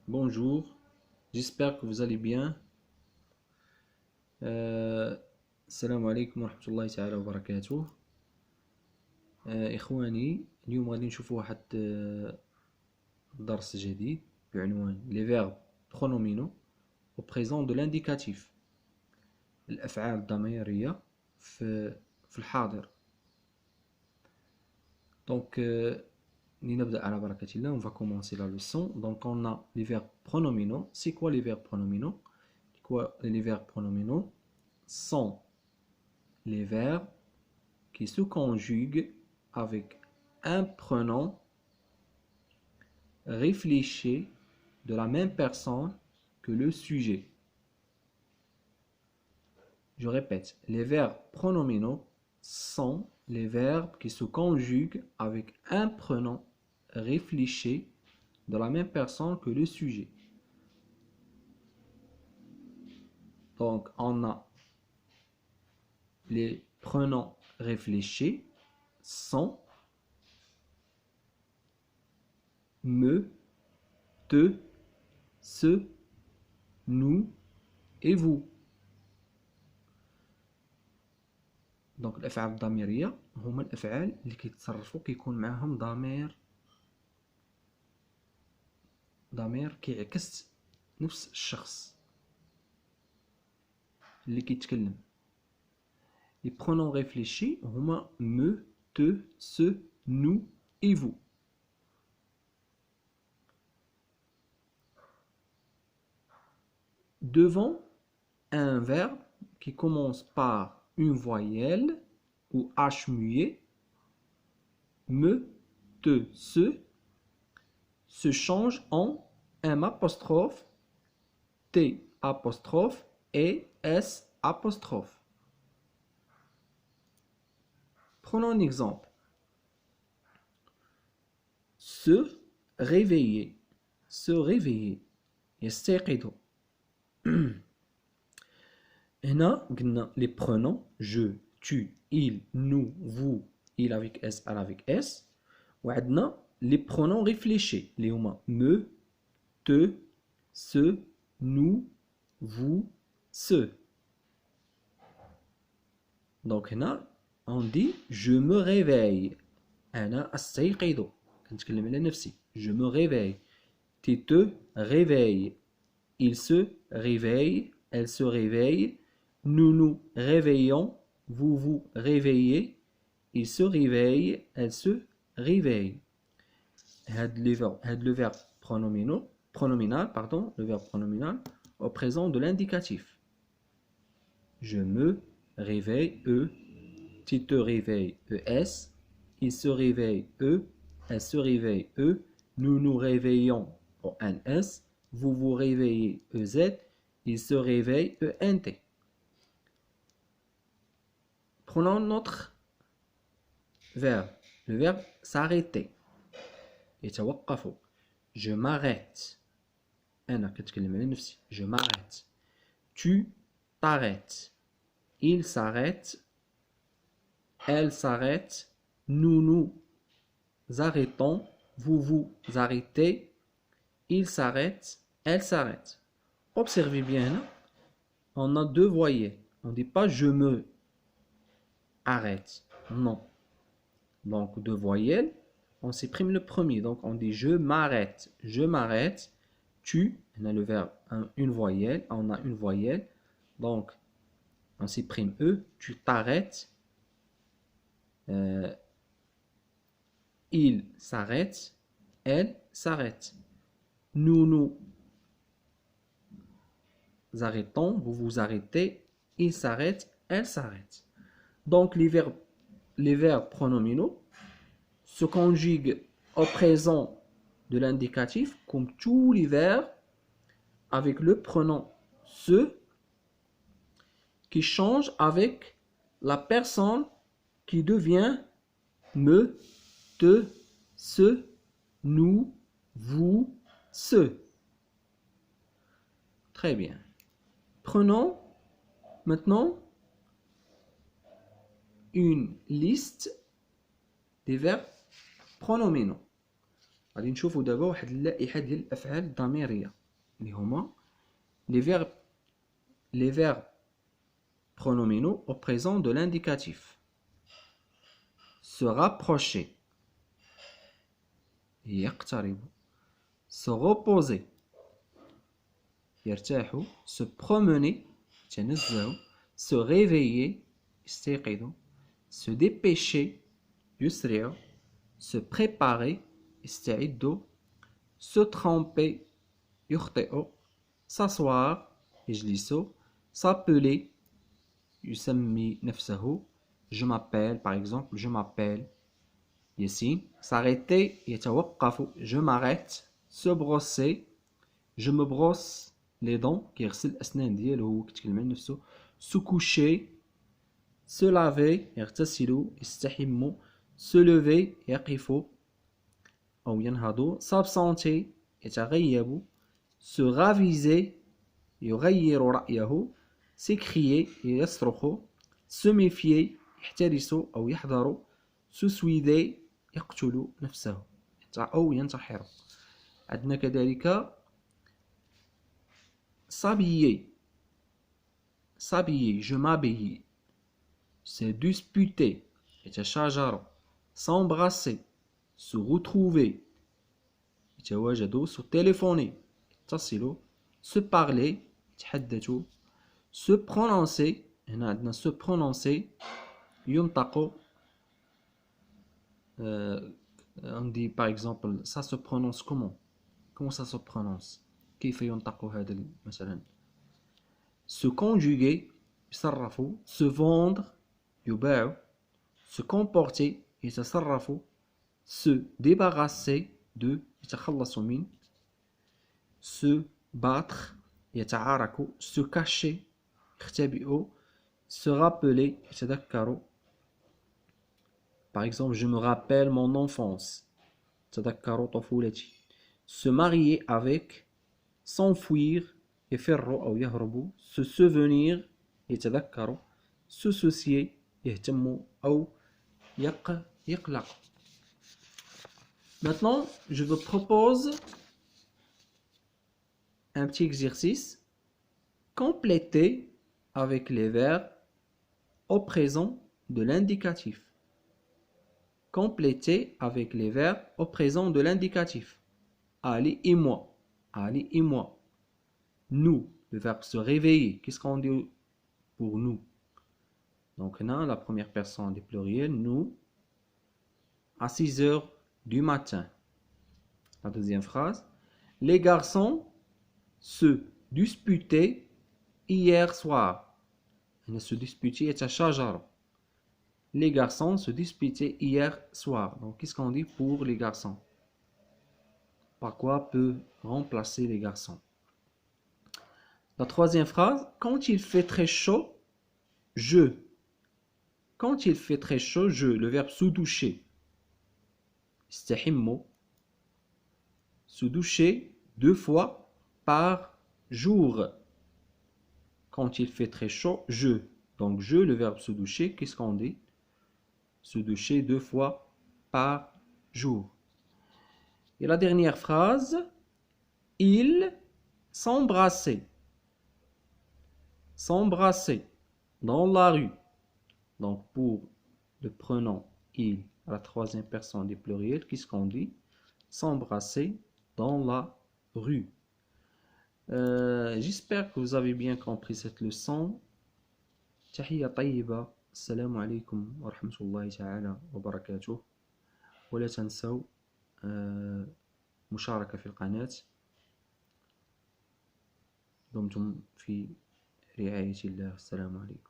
Bonjour, j'espère que vous allez bien. السلام عليكم ورحمة الله تعالى وبركاته. إخواني، اليوم غادي نشوفوا واحد درس جديد بعنوان les verbes pronominaux au présent de l'indicatif، الأفعال الضميرية في الحاضر. Donc لنبدأ على بركة الله. On va commencer la leçon. Donc on a les verbes pronominaux. C'est quoi les verbes pronominaux? Les verbes pronominaux sont les verbes qui se conjuguent avec un prénom réfléchi de la même personne que le sujet. Je répète, les verbes pronominaux sont les verbes qui se conjuguent avec un prénom réfléchi de la même personne que le sujet. Donc, on a les prénoms réfléchis sont me, te, ce, nous et vous. دونك الافعال الضميريه هما الافعال اللي كيتصرفوا كيكون معاهم ضمير كيعكس نفس الشخص اللي كيتكلم. Les pronoms réfléchis هما me, te, ce, nous et vous. Devant un verbe qui commence par une voyelle ou H muet, me, te, se change en M apostrophe, T apostrophe et S apostrophe. Prenons un exemple. Se réveiller, se réveiller. يستيقظ. هنا قلنا les pronoms je, tu, il, nous, vous, il avec S, elle avec S. وعندنا les pronoms réfléchis اللي هما me, te, ce, nous, vous, ce. Donc هنا on dit je me réveille. أنا أستيقظ. كنتكلم على نفسي. Je me réveille. Tu te réveilles. Il se réveille. Elle se réveille. Nous nous réveillons, vous vous réveillez, il se réveille, elle se réveille. Le verbe pronominal, le verbe pronominal au présent de l'indicatif. Je me réveille, E. Tu te réveilles, ES. Il se réveille, E. Elle se réveille, E. Nous nous réveillons, ONS. Vous vous réveillez, EZ. Il se réveille, ENT. Prenons notre verbe. Le verbe s'arrêter. يتوقف. Je m'arrête. أنا كتكلم على نفسي. Je m'arrête. Tu t'arrêtes. Il s'arrête. Elle s'arrête. Nous nous arrêtons. Vous vous arrêtez. Il s'arrête. Elle s'arrête. Observez bien. On a deux voyelles. On ne dit pas je me arrête. Non. Donc, deux voyelles. On supprime le premier. Donc, on dit je m'arrête. Je m'arrête. Tu. On a le verbe une voyelle. On a une voyelle. Donc, on supprime E. Tu t'arrêtes. Il s'arrête. Elle s'arrête. Nous nous arrêtons. Vous vous arrêtez. Il s'arrête. Elle s'arrête. Donc, les verbes pronominaux se conjuguent au présent de l'indicatif comme tous les verbes avec le pronom se qui change avec la personne qui devient me, te, ce, nous, vous, ce. Très bien. Prenons maintenant une liste des verbes pronominaux. غادي نشوفوا دابا واحد اللائحه ديال الافعال الضميريه اللي هما les verbes pronominaux au présent de l'indicatif. Se rapprocher, يقترب. Se reposer, يرتاح. Se promener, يتنزه. Se réveiller, يستيقظ. Se dépêcher, يسرع. Se préparer, يستعد. Se tromper, يخطئ. S'asseoir, يجلس. S'appeler, يسمي نفسه. Je m'appelle, par exemple, je m'appelle Yassine. S'arrêter, يتوقف. Je m'arrête. Se brosser, je me brosse les dents, كيغسل الأسنان ديالو كيتكلم عن نفسه. Se coucher, se laver, يغتسل يستحم. Se lever, يقف أو ينهض. S'absenter, يتغيب. Se raviser, يغير رأيه. S'écrier, يصرخ. Se méfier, يحترس أو يحذر. Se suicider, يقتل نفسه أو ينتحر. عندنا كذلك s'habiller, s'habiller, je m'habille. Se disputer, يتشاجر. S'embrasser, se retrouver, يتواجد. Se téléphoner, يتصل. Se parler, يتحدث. Se prononcer, هنا عندنا se prononcer, ينطق. On dit par exemple ça se prononce comment ça se prononce كيف ينطق هذا مثلا. Se conjuguer, يصرف. Se vendre, يباع. Se comporter, يتصرف. Se débarrasser de, يتخلص من. Se battre, يتعارك. Se cacher, يختبئ. Se rappeler, يتذكر. Par exemple, je me rappelle mon enfance. تذكر طفولتي. Se marier avec. S'enfuir, يفر أو يهرب. Se souvenir, يتذكر. Se soucier, يهتم أو يقلق. Maintenant, je vous propose un petit exercice. Compléter avec les verbes au présent de l'indicatif. Compléter avec les verbes au présent de l'indicatif. Ali et moi. Ali et moi. Nous, le verbe se réveiller. Qu'est-ce qu'on dit pour nous? Donc là, la première personne du pluriel, nous, à 6 heures du matin. La deuxième phrase, les garçons se disputaient hier soir. Ils se disputaient يتشاجروا. Les garçons se disputaient hier soir. Donc, qu'est-ce qu'on dit pour les garçons? Par quoi peut remplacer les garçons? La troisième phrase, quand il fait très chaud, je. Quand il fait très chaud, je. Le verbe se doucher. استحم. Se doucher 2 fois par jour. Quand il fait très chaud, je. Donc, je, le verbe se doucher, qu'est-ce qu'on dit? Se doucher 2 fois par jour. Et la dernière phrase, il s'embrassait. S'embrasser dans la rue. Donc pour le pronom il à la troisième personne du pluriel, qu'est-ce qu'on dit? S'embrasser dans la rue. J'espère que vous avez bien compris cette leçon. تحية طيبة. السلام عليكم ورحمة الله تعالى وبركاته. ولا تنسوا مشاركة في القناة. دمتم في رعاية الله. السلام عليكم.